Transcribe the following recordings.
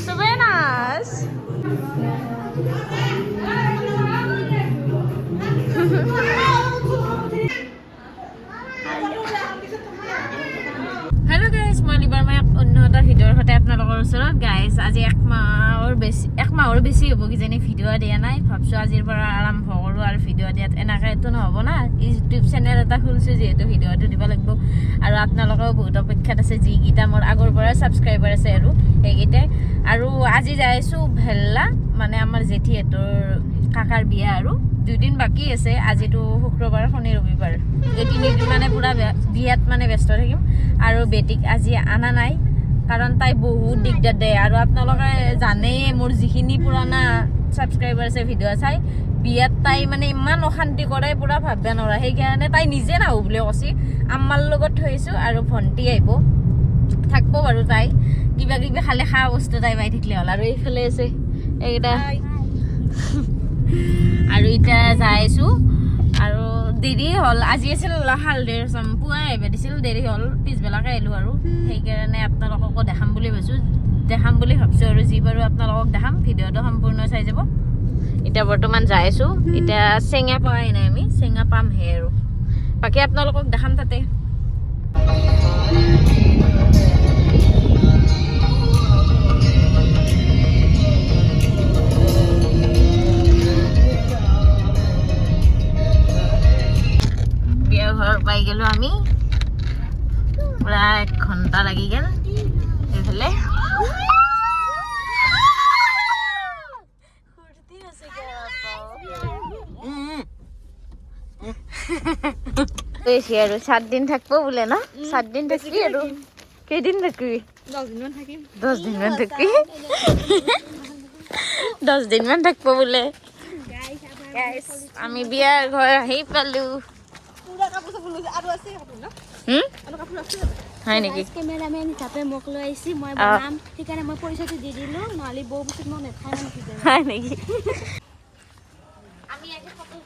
চবে নাচ hello' guys মই লিবাৰ মাই অন্য এটা ভিডিঅ'ৰ সৈতে আপোনালোকৰ ওচৰত গাইজ আজি এক মাহৰ বেছি হ'ব কিজানি ভিডিঅ' দিয়া নাই ভাবছোঁ আজিৰ পৰা আৰম্ভ কৰোঁ আৰু ভিডিঅ' দিয়াত এনেকৈতো নহ'ব না ইউটিউব চেনেল এটা খুলিছোঁ যিহেতু ভিডিঅ'টো দিব লাগিব আৰু আপোনালোকেও বহুত অপেক্ষাত আছে যিকেইটা মোৰ আগৰ পৰা ছাবস্ক্ৰাইবাৰ আছে আৰু সেইকেইটাই আৰু আজি যাইছোঁ ভেল্লা মানে আমাৰ জেঠীহঁতৰ কাকাৰ বিয়া আৰু 2 দিন বাকী আছে আজিতো শুক্ৰবাৰ শনি ৰবিবাৰ এই 3 দিন মানে পুৰা বিয়াত মানে ব্যস্ত থাকিম আৰু বেটিক আজি আনা নাই কাৰণ তাই বহুত দিগদাৰ দিয়ে আৰু আপোনালোকে জানেই মোৰ যিখিনি পুৰণা ছাবস্ক্ৰাইবাৰ আছে ভিডিঅ' চাই বিয়াত তাই মানে ইমান অশান্তি কৰে পুৰা ভাবিব নোৱাৰা সেইকাৰণে তাই নিজে নাহো বুলি কৈছে আম্মাৰ লগত থৈছোঁ আৰু ভণ্টি আহিব থাকিব বাৰু তাই কিবা কিবি খালে খোৱা বস্তু তাই পাই থাকিলে হ'ল আৰু এইফালে আছে এইকেইটা আৰু এতিয়া যাইছোঁ আৰু দেৰি হ'ল আজি আছিল হালদিৰ পুৱাই আহিব দিছিল দেৰি হ'ল পিছবেলাকে আহিলোঁ আৰু সেইকাৰণে আপোনালোককো দেখাম বুলি ভাবিছোঁ আৰু যি বাৰু আপোনালোকক দেখাম ভিডিঅ'টো সম্পূৰ্ণ চাই যাব এতিয়া বৰ্তমান যাইছোঁ এতিয়া চেঙা পোৱাই নাই আমি চেঙা পামহে আৰু বাকী আপোনালোকক দেখাম তাতে ঘৰ পাই গেলো আমি পুৰা 1 ঘণ্টা লাগি গেল এইফালে আৰু 7 দিন থাকবো বোলে ন 7 দিন থাকবি আৰু কেইদিন থাকবি 10 দিন মান থাকিম 10 দিন মান থাকবি 10 দিন মান থাকবো বোলে আমি বিয়াৰ ঘৰ আহি পালো হয় নেকি কেমেৰামেন হিচাপে মোক লৈ আহিছি মই বনাম সেইকাৰণে মই পইচাটো দি দিলোঁ নহ'লে বৌ পিছত মই নেখাই হয় নেকি আমি আগে ফটো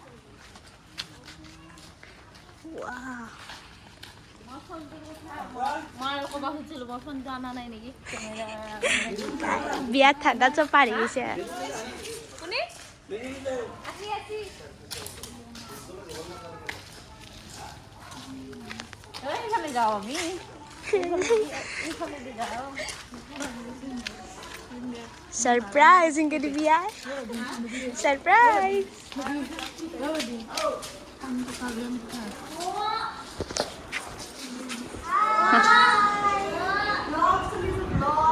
বিয়াত থাকা চব পাৰি গৈছে যাও আমি সারপ্রাইজ ইনকে দিবি আর সারপ্রাইজ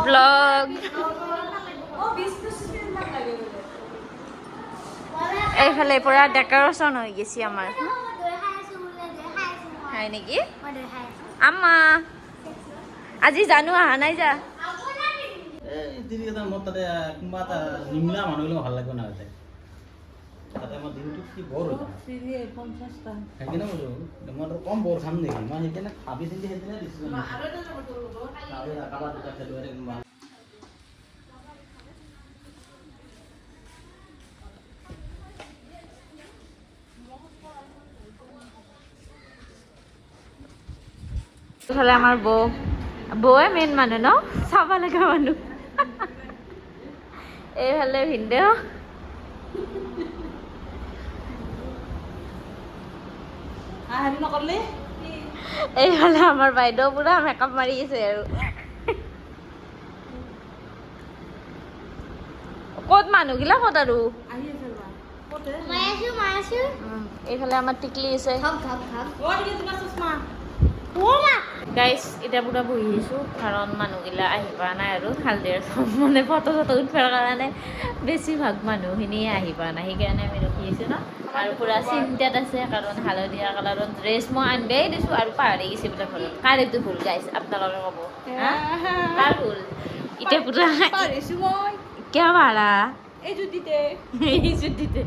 ব্লগ এইফালে পুরা ডেকোরেশন হয়ে গেছি আমার হয় নেকি আম্মা আজি জানো আহা নাই যা নিমলা মানুহ ভাল লাগিব না তাতে আমাৰ দিনটো কি বৰ হৈ সেইকাৰণে কৈছোঁ মই কম বৰ খাম নেকি মই সেইকাৰণে ভাবি চিন্তি সেইদিনা দিছিলোঁ এইফালে আমাৰ বৌৱে মেইন মানুহ ন চাব লগা মানুহ এইফালে ভিনদেউ এইফালে আমাৰ বাইদেউ পুৰা মেকআপ মাৰি আছে আৰু ক'ত মানুহগিলা ক'ত আৰু এইফালে আমাৰ টিকলি আছে গাইজ এতিয়া পুৰা বহি আছোঁ কাৰণ মানুহগিলা আহি পোৱা নাই আৰু হালদিৰ মানে ফটো উঠিবৰ কাৰণে বেছিভাগ মানুহখিনিয়ে আহি পোৱা নাই সেইকাৰণে আমি ৰখি আছোঁ ন আৰু পুৰা চিন্তাত আছে কাৰণ হালধীয়া কালাৰৰ ড্ৰেছ মই আনিবাই দিছোঁ আৰু পাহৰি গৈছে বোলে ঘৰত কাৰ এইটো ভুল গাইজ আপোনালোকে ক'ব কাৰ ভুল এতিয়া পুৰা কিয় পাৰা এই জুতিতে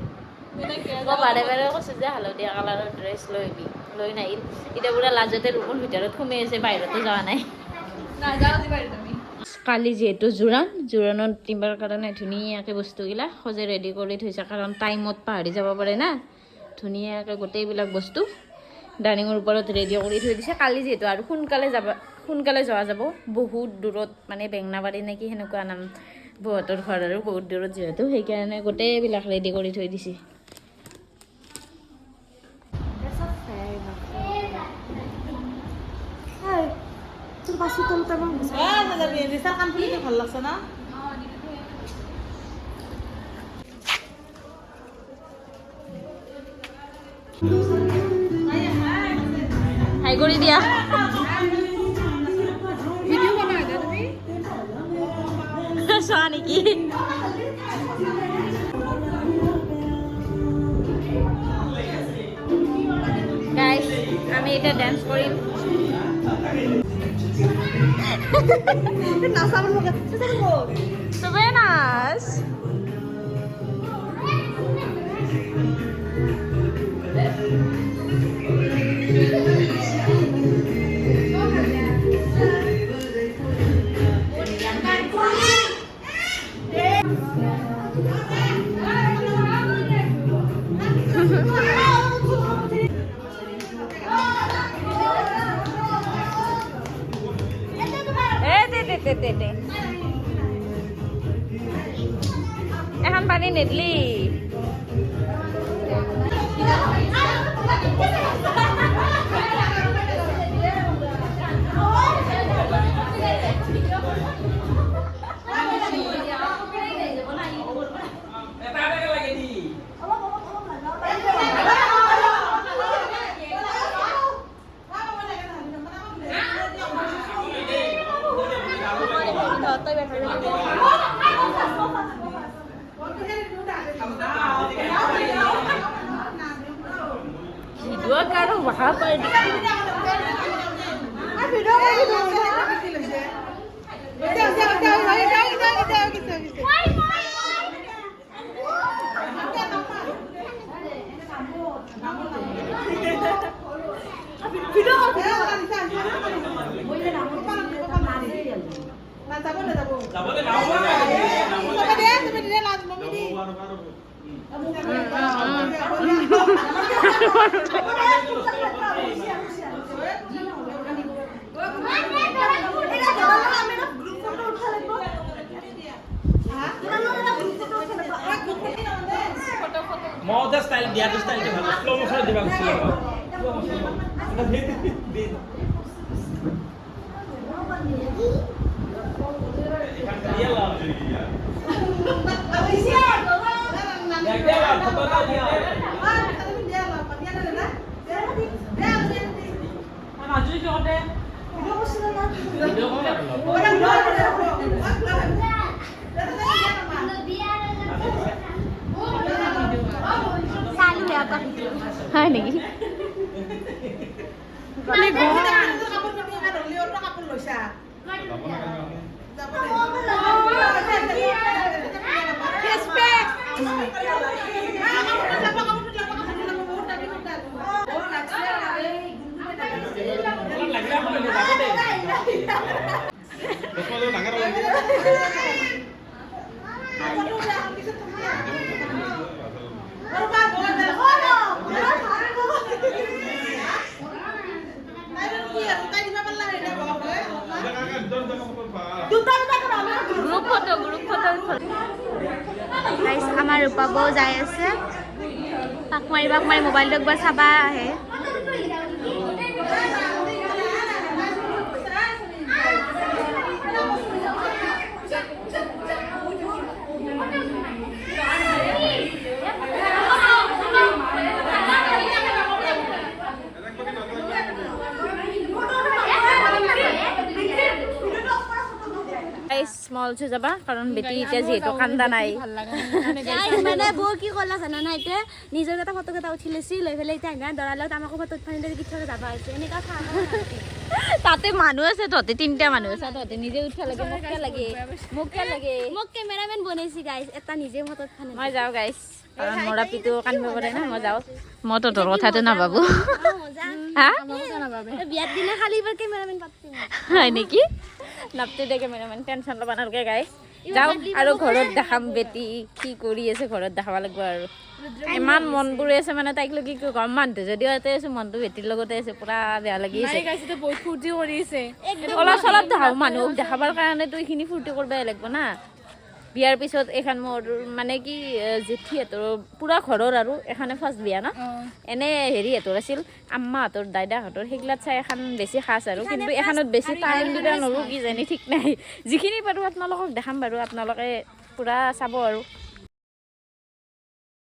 মই বাৰে বাৰে কৈছোঁ যে হালধীয়া কালাৰৰ ড্ৰেছ লৈ নাহিল এতিয়া পুৰা লাজতে ৰুমৰ ভিতৰত সোমাই আছে বাহিৰতো যোৱা নাই কালি যিহেতু জোৰাণত দিবৰ কাৰণে ধুনীয়াকৈ বস্তুগিলা সজাই ৰেডি কৰি থৈছে কাৰণ টাইমত পাহৰি যাব পাৰে না ধুনীয়াকৈ গোটেইবিলাক বস্তু ডাইনিঙৰ ওপৰত ৰেডি কৰি থৈ দিছে কালি যিহেতু আৰু সোনকালে সোনকালে যোৱা যাব বহুত দূৰত মানে বেংনাবাৰী নেকি সেনেকুৱা নাম বহুতৰ ঘৰ আৰু বহুত দূৰত যিহেতু সেইকাৰণে গোটেইবিলাক ৰেডি কৰি থৈ দিছে হাই কৰি দিয়া চোৱা নেকি গাইস আমি এটা ডান্স কৰিম সবে নাচ এখন পানী নিদলি ভিডিও কারো বাহা পাই মজা স্টাইল দিয়া স্টাইলটা ভালো স্লো মোশন দিবা ছিল হয় নেকি গ্ৰুপ ফটো গাইস আমাৰ ৰূপাবো যাই আছে পাক মাৰি মোবাইলটো একবাৰ চাবা আহে স্মল হৈ যাবা কাৰণ বেটি এতিয়া যিহেতু কান্দা নাই মানে বৌ কি কলা জানা না এতিয়া নিজৰ এটা ফটো এটা উঠি লৈছি লৈ পেলাই এতিয়া না দৰা লগত আমাকো ফটো উঠাই দি কি থৈ যাবা আছে এনেকা তাতে মানুহ আছে তহঁতে তিনটা মানুহ আছে তহঁতে নিজে উঠা লাগে মোক লাগে মোক কেমেৰামেন বনাইছি গাইস এটা নিজে ফটো উঠাই মই যাওঁ গাইস কাৰণ মোৰা পিটো কান্দিব পাৰে না মই যাওঁ মই তো তোৰ কথাটো নাভাবো হা বিয়াত দিনা খালি এবাৰ কেমেৰামেন পাতিম হয় নেকি নাপতে দে কেমেৰামেন টেনশ্যন ল'ব নালাগে গাইস যাওঁ আৰু ঘৰত দেখাম বেটি কি কৰি আছে ঘৰত দেখাব লাগিব আৰু ইমান মন পৰি আছে মানে তাইক লগি কি ক'ম মানুহটো যদিও ইয়াতে আছো মনটো বেটিৰ লগতে আছে পুৰা বেয়া লাগি আছে বহুত ফূৰ্তি কৰি আছে অলপ চলপ দেখাওঁ মানুহক দেখাবৰ কাৰণেতো এইখিনি ফূৰ্তি কৰিবই লাগিব না বিয়াৰ পিছত এখন মোৰ মানে কি জেঠিহঁতৰ পুৰা ঘৰৰ আৰু এখানে ফাৰ্ষ্ট বিয়া না এনে হেৰিহঁতৰ আছিল আম্মাহঁতৰ দাইদাহঁতৰ সেইগিলাত চাই এখন বেছি সাজ আৰু কিন্তু এখনত বেছি টাইম দিব নৰো কিজানি ঠিক নাই যিখিনি পাৰোঁ আপোনালোকক দেখাম বাৰু আপোনালোকে পুৰা চাব আৰু